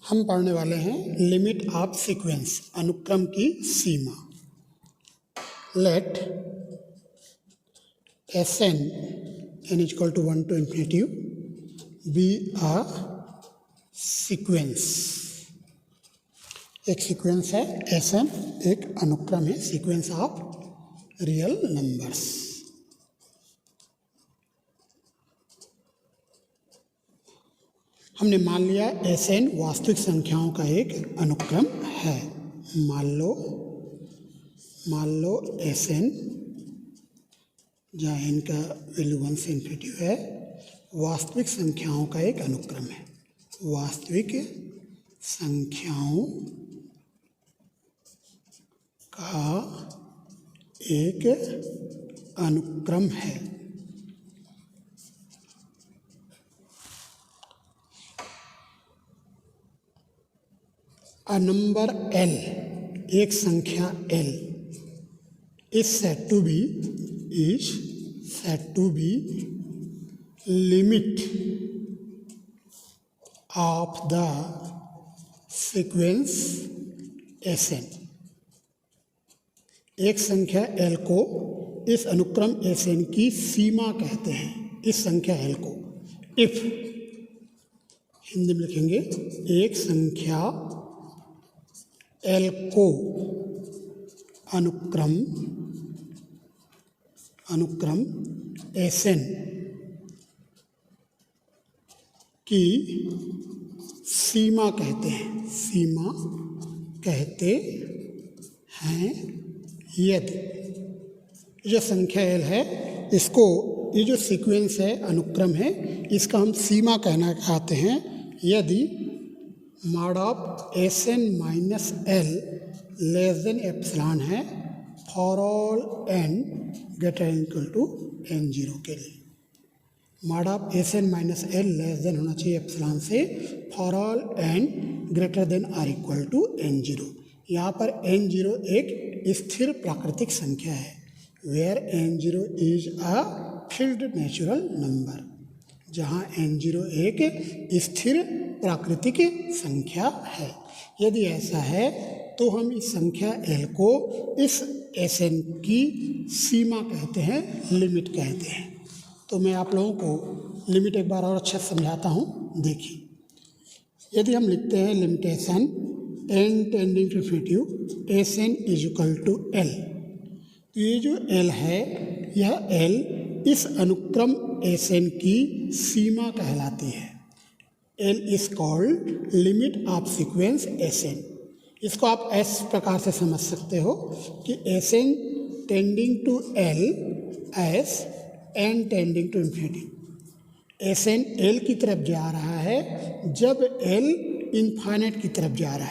हम पढ़ने वाले हैं लिमिट ऑफ सीक्वेंस, अनुक्रम की सीमा। Let Sn n equal to 1 to infinity be a sequence. एक सीक्वेंस है Sn, एक अनुक्रम है, सीक्वेंस ऑफ रियल नंबर्स। हमने मान लिया Sn वास्तविक संख्याओं का एक अनुक्रम है। मान लो Sn, जहाँ n का वैल्यू 1 से इन्फिनिटी है, वास्तविक संख्याओं का एक अनुक्रम है। वास्तविक संख्याओं का एक अनुक्रम है। A number L, एक संख्या L, is said to be limit of the sequence Sn। एक संख्या L को इस अनुक्रम Sn की सीमा कहते हैं। इस संख्या L को if, हिंदी में लिखेंगे, एक संख्या L को अनुक्रम Sn की सीमा कहते हैं। यदि जो संख्या L है, इसको, ये जो सीक्वेंस है, अनुक्रम है, इसका हम सीमा कहना चाहते हैं यदि mod of Sn minus L less than epsilon है for all n greater equal to n0 के लिए। Mod of Sn minus L less than होना चाहिए एप्सिलॉन से for all n greater than or equal to n0। यहाँ पर n0 एक स्थिर प्राकृतिक संख्या है, where n0 is a fixed natural number, जहाँ n0 एक स्थिर प्राकृतिक संख्या है। यदि ऐसा है तो हम इस संख्या L को इस Sn की सीमा कहते हैं, लिमिट कहते हैं। तो मैं आप लोगों को लिमिट एक बार और अच्छे से समझाता हूँ। देखिए, यदि हम लिखते हैं limitation n tending to infinity Sn is equal to L, तो ये जो L है, यह L इस अनुक्रम Sn की सीमा कहलाती है। L is called limit of sequence Sn। इसको आप इस प्रकार से समझ सकते हो कि Sn tending to L as n tending to infinity. Sn L की तरफ जा रहा है जब L इन्फाइनाइट की तरफ जा रहा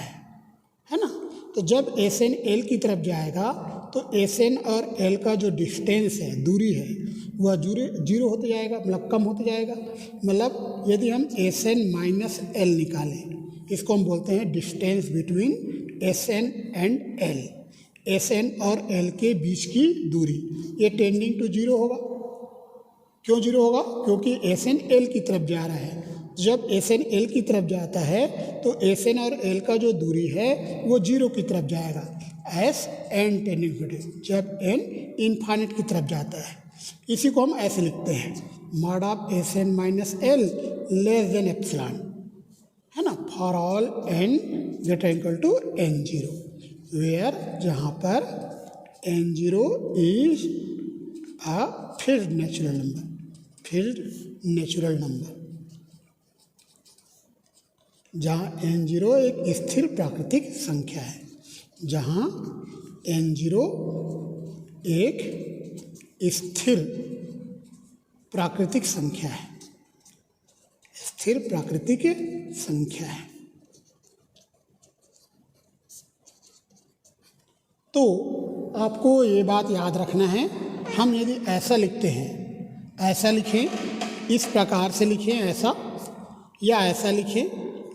है ना। तो जब Sn L की तरफ जाएगा तो Sn और L का जो डिस्टेंस है, दूरी है, वह जीरो होते जाएगा, मतलब कम होते जाएगा। मतलब यदि हम Sn माइनस L निकालें, इसको हम बोलते हैं distance between Sn and L। Sn और L के बीच की दूरी, ये टेंडिंग टू जीरो होगा। क्यों जीरो होगा? क्योंकि Sn L की तरफ जा रहा है। जब Sn L की तरफ जाता है तो Sn और L का जो दूरी है वो जीरो की तरफ जाएगा, as n tending to infinity, जब n इन्फाइनाइट की तरफ जाता है। इसी को हम ऐसे लिखते हैं, mod of Sn minus L less than epsilon, है ना, for all n greater equal to n0, where, जहाँ पर n0 is a fixed natural number, जहाँ n0 एक स्थिर प्राकृतिक संख्या है, जहाँ n0 एक स्थिर प्राकृतिक संख्या है, स्थिर प्राकृतिक संख्या है। तो आपको ये बात याद रखना है, हम यदि ऐसा लिखते हैं, ऐसा लिखें, इस प्रकार से लिखें ऐसा, या ऐसा लिखें,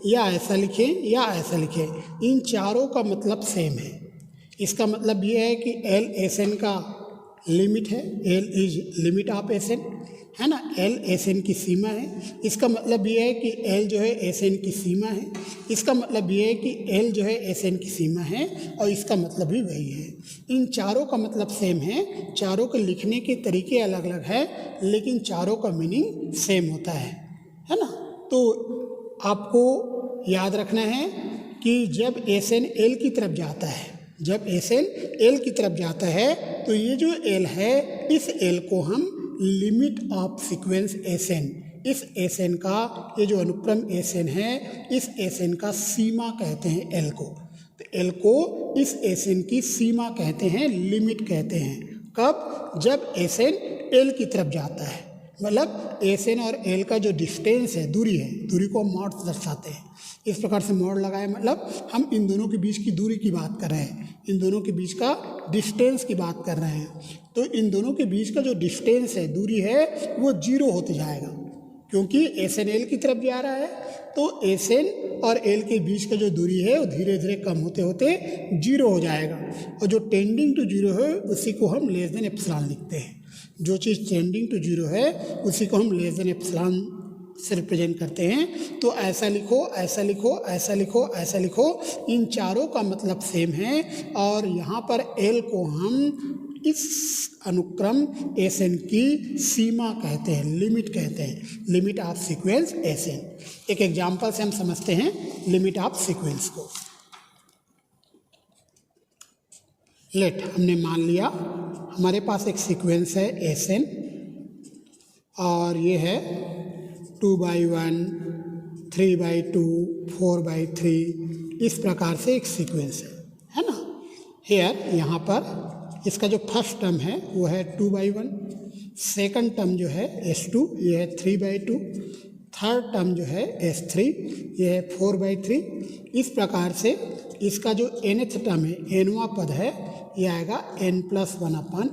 या ऐसा लिखें, या ऐसा लिखें, इन चारों का मतलब सेम है। इसका मतलब ये है कि L Sn का लिमिट है, L is limit of Sn। है ना, एल एस एन की सीमा है। इसका मतलब ये है कि एल जो है एस एन की सीमा है। इसका मतलब ये है कि एल जो है एस एन की सीमा है, और इसका मतलब भी वही है। इन चारों का मतलब सेम है, चारों के लिखने के तरीके अलग अलग है, लेकिन चारों का मीनिंग सेम होता है ना। तो आपको याद रखना है कि जब एस एन एल की तरफ जाता है, जब एस एन एल की तरफ जाता है, तो ये जो एल है, इस एल को हम limit of sequence S N, इस एस एन का, ये जो अनुक्रम एस एन है, इस एस एन का सीमा कहते हैं एल को। तो एल को इस एस एन की सीमा कहते हैं, लिमिट कहते हैं। कब? जब एस एन एल की तरफ जाता है। मतलब एस एन और एल का जो डिस्टेंस है, दूरी है, दूरी को हम मॉड दर्शाते हैं। इस प्रकार से मॉड लगाए, मतलब हम इन दोनों के बीच की दूरी की बात कर रहे हैं, इन दोनों के बीच का डिस्टेंस की बात कर रहे हैं। तो इन दोनों के बीच का जो डिस्टेंस है, दूरी है, वो 0 होते जाएगा, क्योंकि एस एन एल की तरफ जा रहा है। तो एस एन और एल के बीच का जो दूरी है, वो धीरे धीरे कम होते होते 0 हो जाएगा। और जो टेंडिंग टू 0 है, उसी को हम लेस देन एप्सिलॉन लिखते हैं। जो चीज़ टेंडिंग टू 0 है, उसी को हम लेस देन एप्सिलॉन से रिप्रेजेंट करते हैं। तो ऐसा लिखो, ऐसा लिखो, ऐसा लिखो, ऐसा लिखो, इन चारों का मतलब सेम है। और यहाँ पर एल को हम इस अनुक्रम एस एन की सीमा कहते हैं, लिमिट कहते हैं, limit of sequence S N. एक एग्जाम्पल से हम समझते हैं लिमिट ऑफ सीक्वेंस को। लेट, हमने मान लिया हमारे पास एक सीक्वेंस है एस एन, और ये है 2/1, 3/2, 4/3, इस प्रकार से एक सीक्वेंस है ना। हेयर, यहाँ पर इसका जो फर्स्ट टर्म है वो है 2/1, सेकंड टर्म जो है S2, ये है 3/2, थर्ड टर्म जो है S3, ये है 4/3। इस प्रकार से इसका जो nth टर्म है, nवां पद है, ये आएगा n+1/n।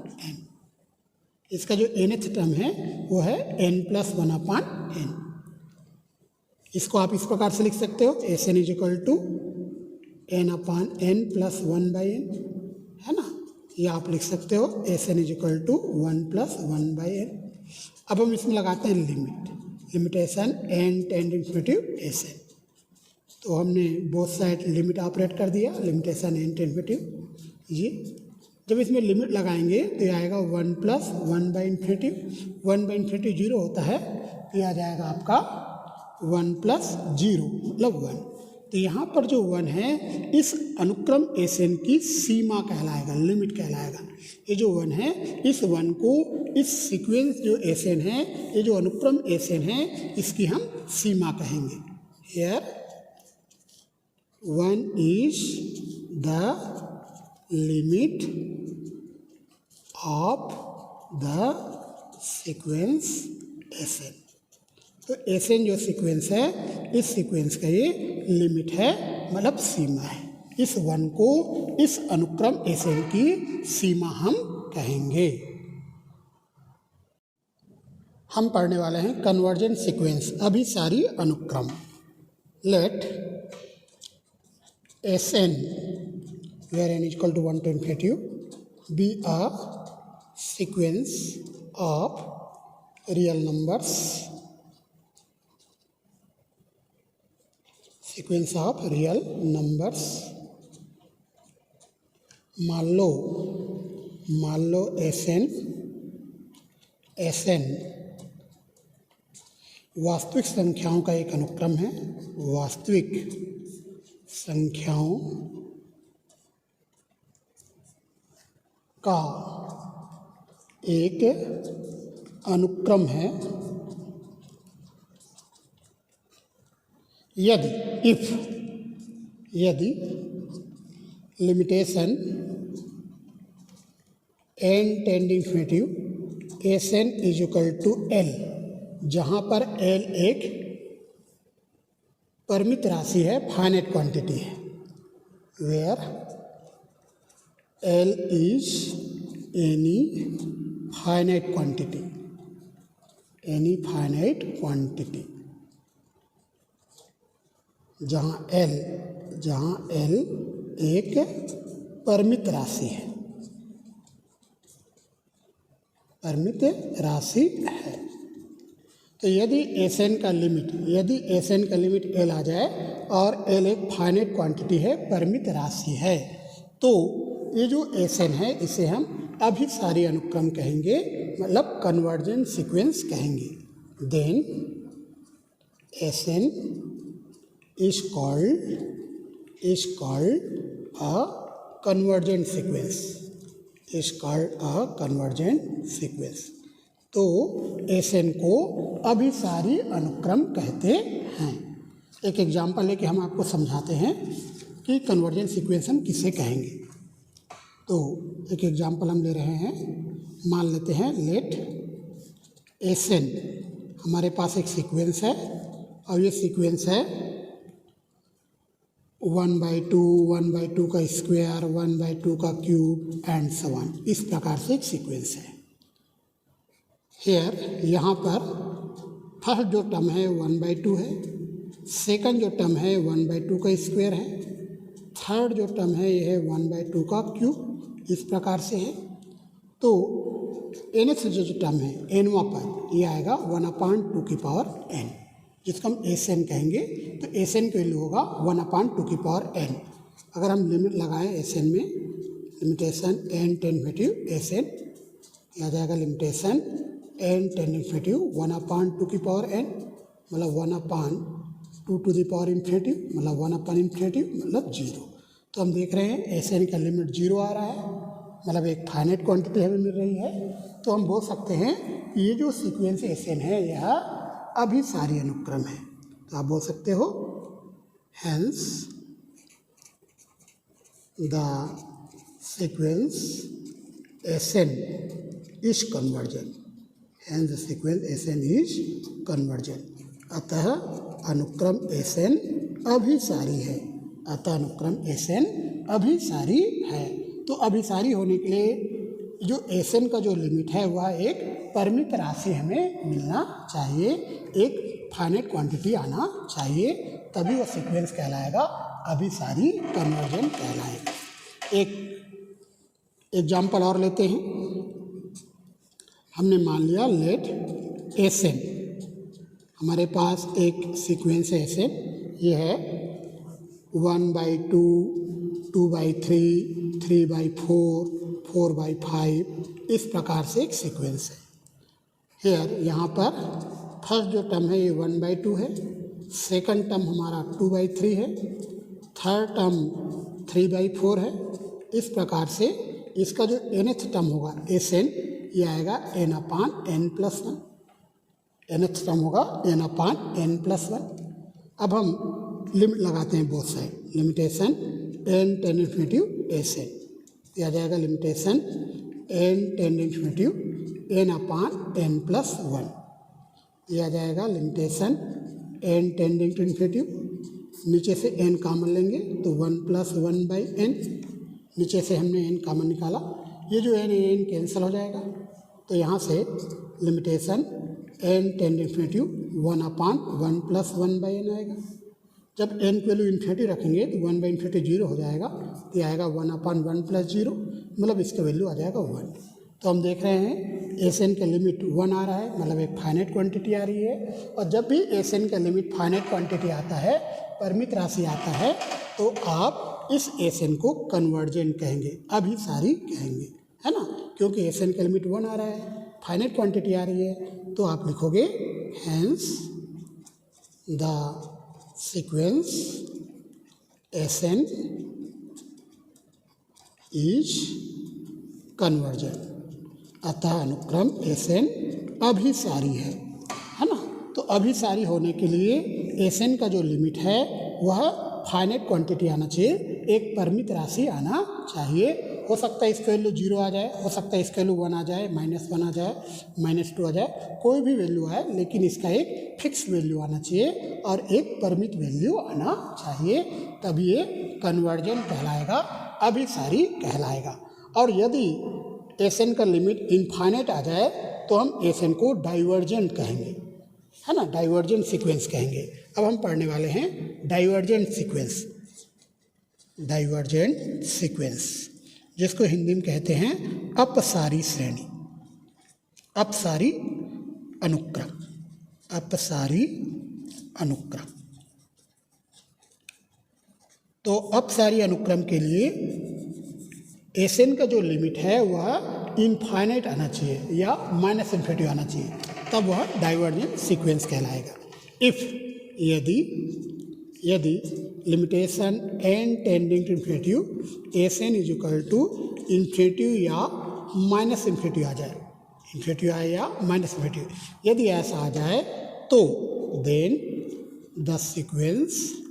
इसका जो nth टर्म है वो है n+1/n। इसको आप इस प्रकार से लिख सकते हो, Sn = n/n+1/n, है ना। ये आप लिख सकते हो Sn = 1+1/n। अब हम इसमें लगाते हैं limit, limitation n tending to Sn। तो हमने बोथ साइड लिमिट ऑपरेट कर दिया, लिमिटेशन n टेंडिंग टू ये। जब इसमें लिमिट लगाएंगे तो ये आएगा 1+1/∞। 1/∞ 0 होता है, तो ये आ जाएगा आपका 1+0 मतलब 1। तो यहाँ पर जो 1 है, इस अनुक्रम एस एन की सीमा कहलाएगा, लिमिट कहलाएगा। ये जो 1 है, इस 1 को इस सीक्वेंस जो एस एन है, ये जो अनुक्रम एस एन है, इसकी हम सीमा कहेंगे। Here 1 is the limit of the sequence S N. तो एस एन जो सीक्वेंस है, इस सीक्वेंस का ये लिमिट है, मतलब सीमा है। इस 1 को इस अनुक्रम एस एन की सीमा हम कहेंगे। हम पढ़ने वाले हैं कन्वर्जेंट सीक्वेंस, अभिसारी अनुक्रम। Let S N where n = 1 to ∞ be a sequence of real numbers, sequence of real numbers। मान लो Sn वास्तविक संख्याओं का एक अनुक्रम है, वास्तविक संख्याओं का एक अनुक्रम है, यदि limitation n tending to Sn = L, जहाँ पर L एक परिमित राशि है, फाइनाइट क्वांटिटी है। Where L is any finite quantity, जहाँ L एक परिमित राशि है, परिमित राशि है। तो यदि एस का लिमिट एल आ जाए और एल एक फाइनाइट क्वांटिटी है, परिमित राशि है, तो ये जो एस है इसे हम अभिसारी अनुक्रम कहेंगे, मतलब कन्वर्जेंट सीक्वेंस कहेंगे। Then S N is called a convergent sequence. तो एसएन को अभिसारी अनुक्रम कहते हैं। एक एग्जाम्पल लेके हम आपको समझाते हैं कि कन्वर्जेंट सीक्वेंस हम किसे कहेंगे। तो एक एग्जाम्पल हम ले रहे हैं, मान लेते हैं लेट एसएन, हमारे पास एक सीक्वेंस है और ये सीक्वेंस है 1/2, 1/2 का स्क्वायर, 1/2 का क्यूब एंड सो ऑन, इस प्रकार से एक सीक्वेंस है। हेयर यहाँ पर फर्स्ट जो टर्म है 1/2 है, सेकंड जो टर्म है 1/2 का स्क्वायर है, थर्ड जो टर्म है ये है 1/2 का क्यूब, इस प्रकार से है। तो nth जो टर्म है nवां पद ये आएगा 1/2 की पावर n, जिसको हम एस एन कहेंगे। तो एस एन की वैल्यू होगा 1/2 की पावर n। अगर हम लिमिट लगाएं एस एन में, limitation n ten negative S n, आ जाएगा लिमिटेशन n टेन नेगेटिव 1/2 की पावर n, मतलब 1/2 टू द पावर इन्फिनिटिव, मतलब 1/∞ मतलब 0। तो हम देख रहे हैं एस एन का लिमिट 0 आ रहा है, मतलब एक फाइनाइट क्वांटिटी हमें मिल रही है। तो हम बोल सकते हैं ये जो सीक्वेंस एस एन है यह अभिसारी अनुक्रम है। तो आप बोल सकते हो hence the sequence S N is convergent, hence the sequence S N is convergent. अतः अनुक्रम एस एन अभिसारी है, अतः अनुक्रम एस एन अभिसारी है। तो अभिसारी होने के लिए जो एस एन का जो लिमिट है वह एक परिमित राशि हमें मिलना चाहिए, एक फाइनाइट क्वांटिटी आना चाहिए, तभी वह सीक्वेंस कहलाएगा अभिसारी, कन्वर्जेंट कहलाएगा। एक एग्जाम्पल और लेते हैं। हमने मान लिया लेट एस एन, हमारे पास एक सीक्वेंस है एस एन, ये है 1/2, 2/3, 3/4, 4/5, इस प्रकार से एक सीक्वेंस है। हेयर यहाँ पर फर्स्ट जो टर्म है ये 1/2 है, सेकंड टर्म हमारा 2/3 है, थर्ड टर्म 3/4 है। इस प्रकार से इसका जो nth टर्म होगा एस एन, ये आएगा n/n+1, nth टर्म होगा n/n+1। अब हम लिमिट लगाते हैं both side, limitation n ten infinitive S N, यह आ जाएगा limitation n ten infinitive n/n+1, यह आ जाएगा लिमिटेशन n टेन इन्फिनिटिव, नीचे से n कॉमन लेंगे तो 1+1/n, नीचे से हमने n कॉमन निकाला, ये जो n है n कैंसिल हो जाएगा। तो यहाँ से limitation n ten infinitive 1/1+1/n आएगा। जब n की वैल्यू इन्फिनिटी रखेंगे तो 1/∞ 0 हो जाएगा, तो आएगा 1/1+0, मतलब इसका वैल्यू आ जाएगा 1। तो हम देख रहे हैं एस एन का लिमिट 1 आ रहा है, मतलब एक फाइनाइट क्वांटिटी आ रही है। और जब भी एस एन का लिमिट फाइनाइट क्वांटिटी आता है, परिमित राशि आता है, तो आप इस एस एन को कन्वर्जेंट कहेंगे, अभिसारी कहेंगे, है ना, क्योंकि एस एन का लिमिट 1 आ रहा है, फाइनाइट क्वांटिटी आ रही है। तो आप लिखोगे hence the sequence S N is convergent, अतः अनुक्रम एस एन अभिसारी है ना। तो अभिसारी होने के लिए एस एन का जो लिमिट है वह फाइनाइट क्वांटिटी आना चाहिए, एक परिमित राशि आना चाहिए। हो सकता है इसका वैल्यू 0 आ जाए, हो सकता है इसका वैल्यू 1 आ जाए, -1 आ जाए, -2 आ जाए, कोई भी वैल्यू आए, लेकिन इसका एक फिक्स वैल्यू आना चाहिए और एक परिमित वैल्यू आना चाहिए, तभी ये कन्वर्जेंट कहलाएगा, अभिसारी कहलाएगा। और यदि एस एन का लिमिट इनफाइनाइट आ जाए तो हम एस एन को डाइवर्जेंट कहेंगे, है ना, डाइवर्जेंट सीक्वेंस कहेंगे। अब हम पढ़ने वाले हैं डाइवर्जेंट सीक्वेंस, डाइवर्जेंट सीक्वेंस जिसको हिंदी में कहते हैं अपसारी श्रेणी, अपसारी अनुक्रम, अपसारी अनुक्रम। तो अपसारी अनुक्रम के लिए Sn का जो लिमिट है वह इनफाइनाइट आना चाहिए या माइनस इन्फिनिटी आना चाहिए, तब वह डाइवर्जेंट सीक्वेंस कहलाएगा। इफ यदि limitation n tending to infinity Sn is equal to infinity या माइनस इन्फिनिटी आ जाए, इन्फिनिटी आए या माइनस इन्फिनिटी, यदि ऐसा आ जाए तो then the sequence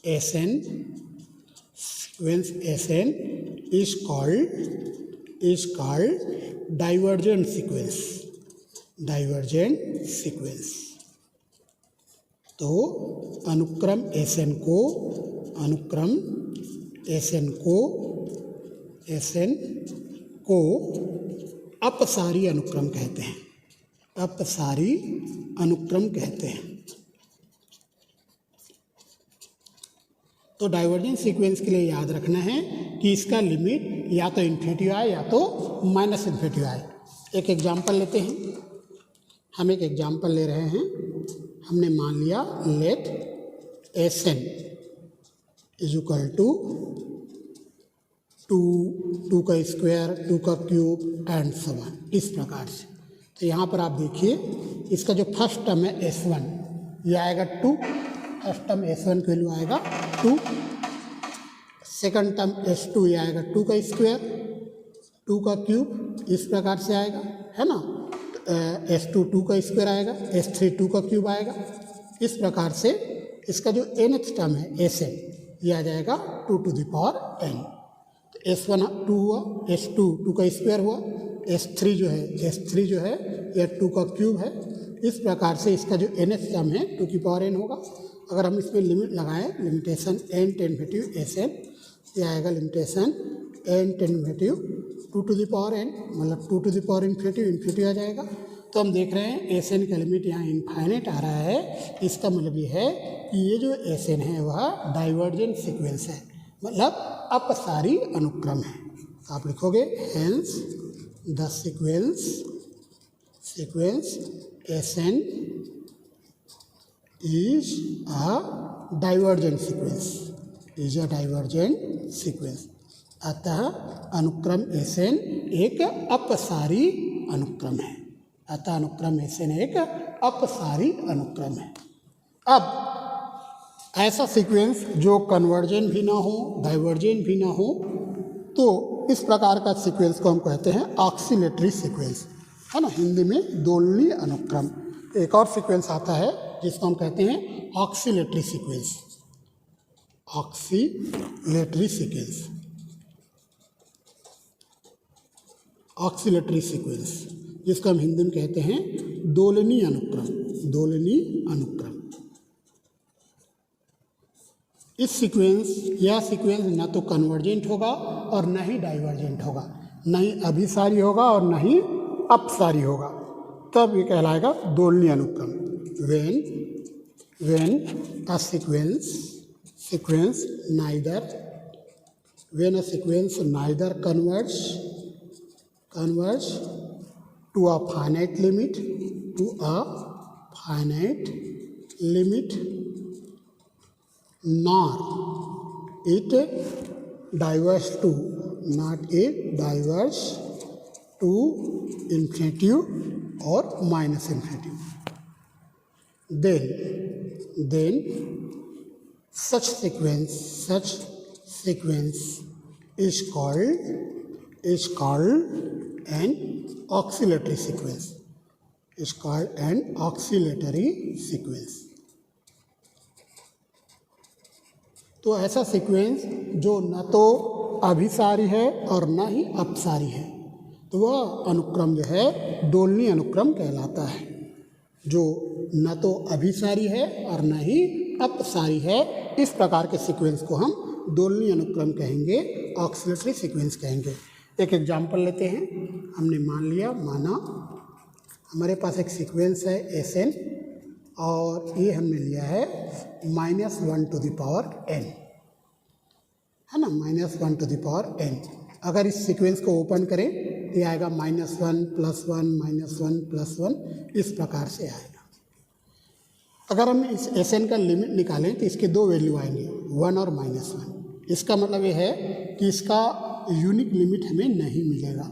Sn is called divergent sequence। तो अनुक्रम Sn को अपसारी अनुक्रम कहते हैं, अपसारी अनुक्रम कहते हैं। तो डाइवर्जेंट सीक्वेंस के लिए याद रखना है कि इसका लिमिट या तो इन्फिनिटी आए या तो माइनस इन्फिनिटी आए। एक एग्जांपल लेते हैं, हम एक एग्जांपल ले रहे हैं। हमने मान लिया let Sn is equal to 2 का स्क्वायर, 2 का क्यूब एंड सो ऑन, इस प्रकार से। तो यहाँ पर आप देखिए इसका जो फर्स्ट टर्म है S1, ये आएगा 2, फर्स्ट टर्म S1 की वैल्यू आएगा 2, सेकंड टर्म S2 ये आएगा 2 का स्क्वायर, 2 का क्यूब, इस प्रकार से आएगा, है ना। S2 2 का स्क्वायर आएगा, S3 2 का क्यूब आएगा, इस प्रकार से इसका जो nth टर्म है Sn ये आ जाएगा 2 to the power n। तो S1 2 हुआ, S2 2 का स्क्वायर हुआ, S3 जो है यह 2 का क्यूब है। इस प्रकार से इसका जो nth टर्म है 2 की पावर n होगा। अगर हम इसमें लिमिट लगाएं, limitation n ten infinity Sn, ये आएगा limitation n ten infinity 2 to the power n, मतलब 2 to the power इन्फिनिटी आ जाएगा। तो हम देख रहे हैं Sn का लिमिट यहाँ इनफाइनाइट आ रहा है। इसका मतलब ये है कि ये जो Sn है वह डाइवर्जेंट सीक्वेंस है, मतलब अपसारी अनुक्रम है। तो आप लिखोगे hence the sequence Sn is a divergent sequence, अतः अनुक्रम Sn एक अपसारी अनुक्रम है, अतः अनुक्रम Sn एक अपसारी अनुक्रम है। अब ऐसा सीक्वेंस जो कन्वर्जेंट भी ना हो, डाइवर्जेंट भी ना हो, तो इस प्रकार का सीक्वेंस को हम कहते हैं ऑक्सीलेटरी सीक्वेंस, है ना, हिंदी में दोलनीय अनुक्रम। एक और सीक्वेंस आता है जिसको हम कहते हैं ऑक्सीलेटरी सीक्वेंस, ऑक्सीलेटरी सीक्वेंस, जिसको हम हिंदी में कहते हैं दोलनीय अनुक्रम। इस यह सीक्वेंस न तो कन्वर्जेंट होगा और न ही डाइवर्जेंट होगा, न ही अभिसारी होगा और न ही अपसारी होगा, तब ये कहलाएगा दोलनीय अनुक्रम। when a sequence neither converge to a finite limit nor it diverge to infinity or minus infinity, then such sequence is called an oscillatory sequence। तो ऐसा सीक्वेंस जो न तो अभिसारी है और न ही अपसारी है, तो वह अनुक्रम जो है दोलनीय अनुक्रम कहलाता है। जो न तो अभिसारी है और न ही अपसारी है, इस प्रकार के सीक्वेंस को हम दोलनीय अनुक्रम कहेंगे, ऑक्सीलेटरी सीक्वेंस कहेंगे। एक एग्जांपल लेते हैं। हमने माना हमारे पास एक सीक्वेंस है Sn और ये हमने लिया है -1 to the power n, है ना, -1 to the power n। अगर इस सीक्वेंस को ओपन करें ये आएगा -1 +1 -1 +1, इस प्रकार से आएगा। अगर हम इस Sn का लिमिट निकालें तो इसके दो वैल्यू आएंगे, 1 और -1। इसका मतलब ये है कि इसका यूनिक लिमिट हमें नहीं मिलेगा,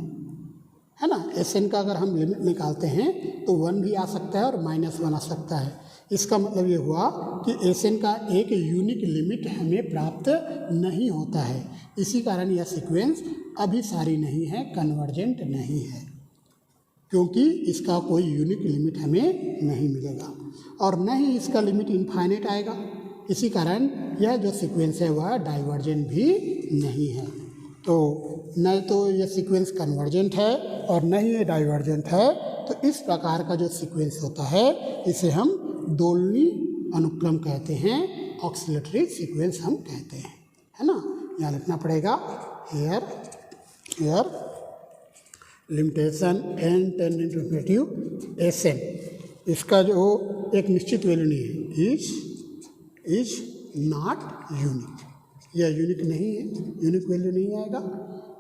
है ना। Sn का अगर हम लिमिट निकालते हैं तो 1 भी आ सकता है और -1 आ सकता है। इसका मतलब ये हुआ कि Sn का एक यूनिक लिमिट हमें प्राप्त नहीं होता है। इसी कारण यह सीक्वेंस अभिसारी नहीं है, कन्वर्जेंट नहीं है, क्योंकि इसका कोई यूनिक लिमिट हमें नहीं मिलेगा और न ही इसका लिमिट इनफाइनाइट आएगा। इसी कारण यह जो सीक्वेंस है वह डाइवर्जेंट भी नहीं है। तो न तो यह सीक्वेंस कन्वर्जेंट है और न ही ये डाइवर्जेंट है। तो इस प्रकार का जो सीक्वेंस होता है इसे हम दोलनी अनुक्रम कहते हैं, ऑक्सिलेटरी सीक्वेंस हम कहते हैं, है ना। यहाँ लिखना पड़ेगा here limitation n tending to infinity Sn, इसका जो एक निश्चित वैल्यू नहीं है, इज नॉट यूनिक, यह यूनिक नहीं है, यूनिक वैल्यू नहीं आएगा,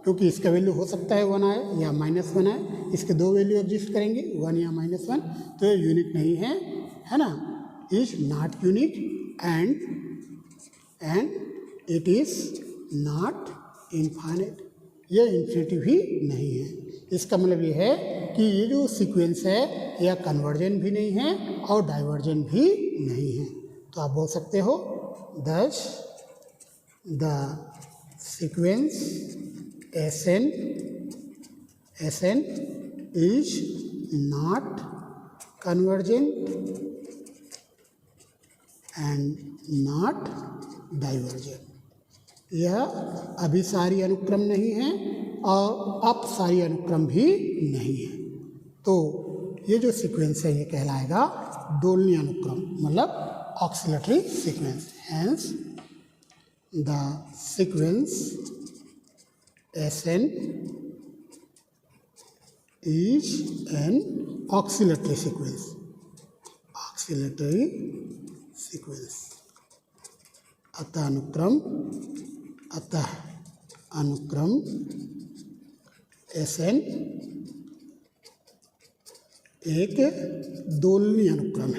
क्योंकि इसका वैल्यू हो सकता है 1 आए या -1 आए। इसके दो वैल्यू एग्जिस्ट करेंगे, 1 या -1, तो ये यूनिक नहीं है ना। Is not unique and it is not infinite, यह इन्फिनिटी भी नहीं है। इसका मतलब ये है कि ये जो सीक्वेंस है यह कन्वर्जेंट भी नहीं है और डाइवर्जेंट भी नहीं है। तो आप बोल सकते हो दस the sequence Sn is not convergent and not divergent, यह अभिसारी अनुक्रम नहीं है और अपसारी अनुक्रम भी नहीं है। तो ये जो सीक्वेंस है ये कहलाएगा दोलनी अनुक्रम, मतलब oscillatory sequence. Hence the sequence Sn is an oscillatory sequence, अतः अनुक्रम Sn एक दोलनी अनुक्रम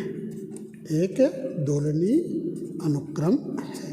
है,